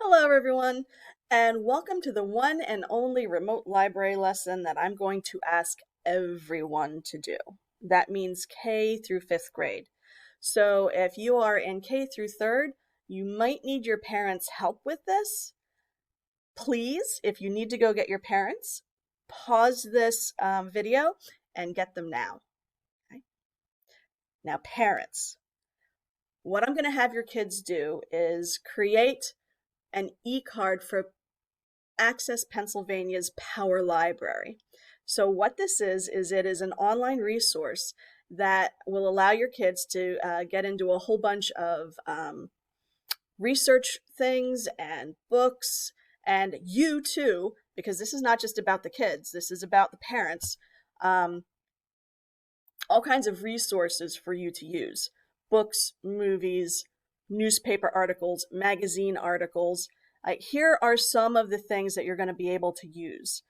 Hello, everyone, and welcome to the one and only remote library lesson that I'm going to ask everyone to do. That means K through fifth grade. So if you are in K through third, you might need your parents' help with this. Please, if you need to go get your parents, pause this video and get them now. Okay? Now, parents, what I'm going to have your kids do is create an e-card for Access Pennsylvania's Power Library. So what this is it is an online resource that will allow your kids to get into a whole bunch of research things and books, and you too, because this is not just about the kids, this is about the parents, all kinds of resources for you to use. Books, movies, newspaper articles, magazine articles. Here are some of the things that you're going to be able to use.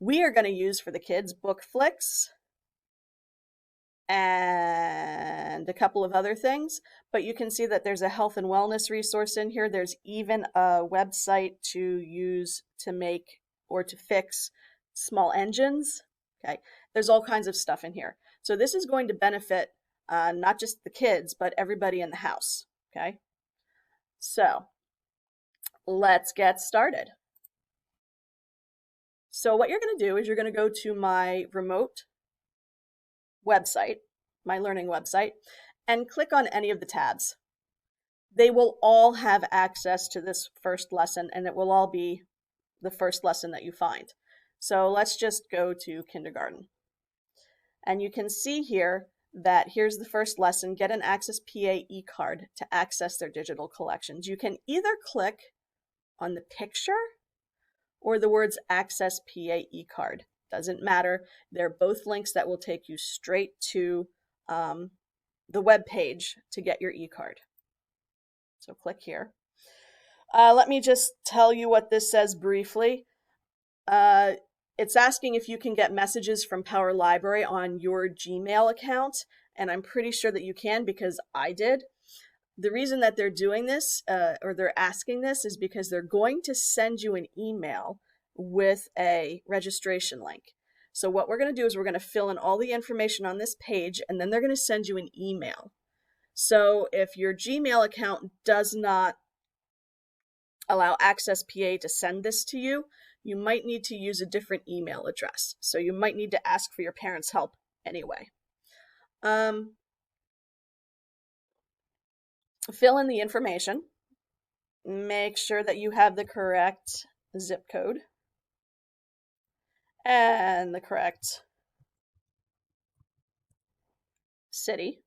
We are going to use for the kids book flicks and a couple of other things, but you can see that there's a health and wellness resource in here. There's even a website to use to make or to fix small engines. Okay, there's all kinds of stuff in here. So this is going to benefit not just the kids, but everybody in the house. Okay, so let's get started. So what you're going to do is you're going to go to my remote website, my learning website, and click on any of the tabs. They will all have access to this first lesson, and it will all be the first lesson that you find. So let's just go to kindergarten. And you can see here that here's the first lesson, get an Access PA e-card to access their digital collections. You can either click on the picture or the words Access PA e-card. Doesn't matter. They're both links that will take you straight to the web page to get your e-card. So click here. Let me just tell you what this says briefly. It's asking if you can get messages from Power Library on your Gmail account, and I'm pretty sure that you can because I did. The reason that they're doing this, or they're asking this, is because they're going to send you an email with a registration link. So what we're going to do is we're going to fill in all the information on this page, and then they're going to send you an email. So if your Gmail account does not allow Access PA to send this to you, you might need to use a different email address. So you might need to ask for your parents' help anyway. Fill in the information. Make sure that you have the correct zip code and the correct city.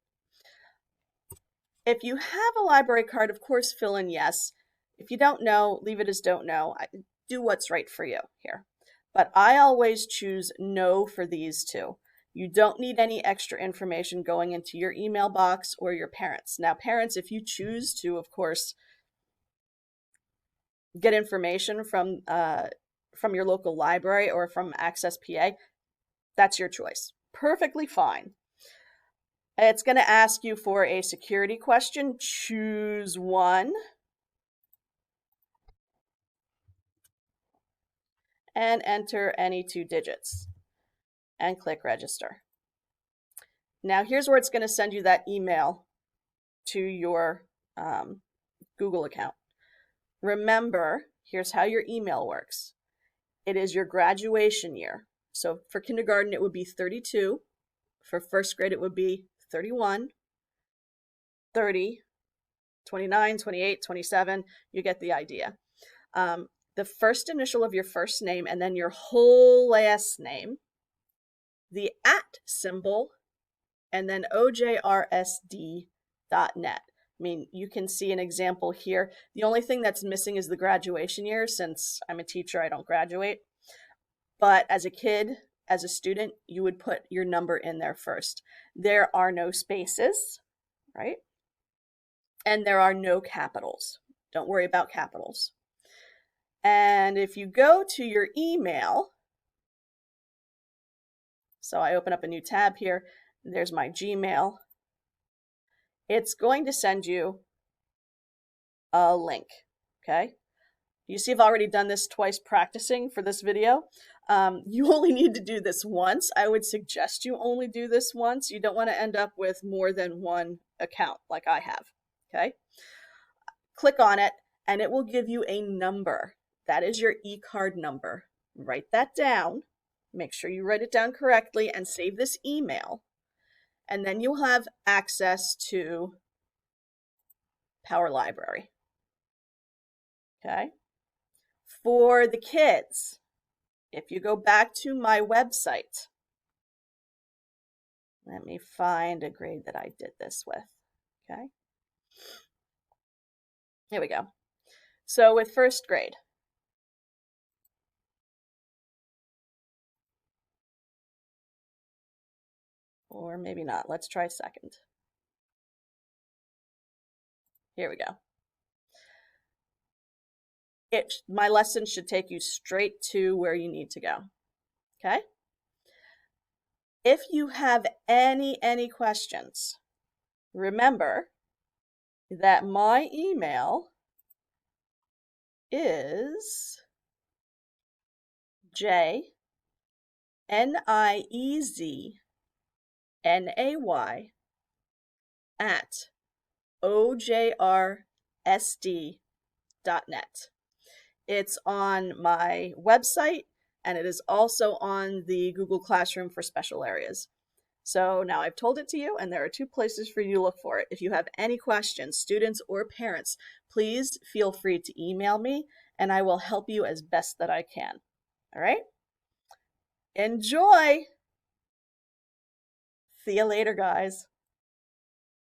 If you have a library card, of course, fill in yes. If you don't know, leave it as don't know. Do what's right for you here. But I always choose no for these two. You don't need any extra information going into your email box or your parents. Now, parents, if you choose to, of course, get information from your local library or from Access PA, that's your choice. Perfectly fine. It's going to ask you for a security question. Choose one. And enter any 2 digits. And click register. Now here's where it's going to send you that email to your Google account. Remember, here's how your email works. It is your graduation year. So for kindergarten, it would be 32. For first grade, it would be 31, 30, 29, 28, 27. You get the idea. The first initial of your first name and then your whole last name, the @ symbol, and then ojrsd.net. I mean, you can see an example here. The only thing that's missing is the graduation year. Since I'm a teacher, I don't graduate. But as a kid, as a student, you would put your number in there first. There are no spaces, right? And there are no capitals. Don't worry about capitals. And if you go to your email, so I open up a new tab here, there's my Gmail. It's going to send you a link, okay? You see I've already done this twice practicing for this video. You only need to do this once. I would suggest you only do this once. You don't want to end up with more than one account like I have, okay? Click on it and it will give you a number. That is your ecard number. Write that down. Make sure you write it down correctly and save this email. And then you'll have access to Power Library. Okay? For the kids, if you go back to my website, let me find a grade that I did this with. Okay? Here we go. So with first grade, or maybe not. Let's try second. Here we go. My lesson should take you straight to where you need to go. Okay? If you have any questions, remember that my email is jnieznay@ojrsd.net. It's on my website, and it is also on the Google Classroom for special areas. So now I've told it to you, and there are 2 places for you to look for it. If you have any questions, students or parents, please feel free to email me, and I will help you as best that I can. All right? Enjoy! See you later, guys.